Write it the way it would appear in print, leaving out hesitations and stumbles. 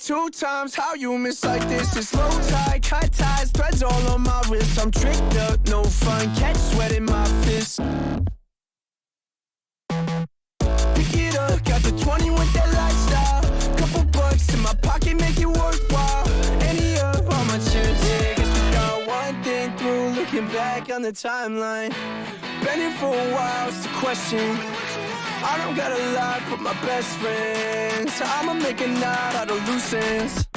2 times. How you miss like this? It's low tide, cut ties, threads all on my wrist. I'm tricked up, no fun, catch sweat in my fist. Pick it up, got the 20 with that lifestyle. Couple bucks in my pocket, make it worthwhile. Any up on my chips, yeah. Guess we got one thing through, looking back on the timeline. Been here for a while, it's the question. I don't got a lot but my best friends, so I'ma make a knot out of loose ends.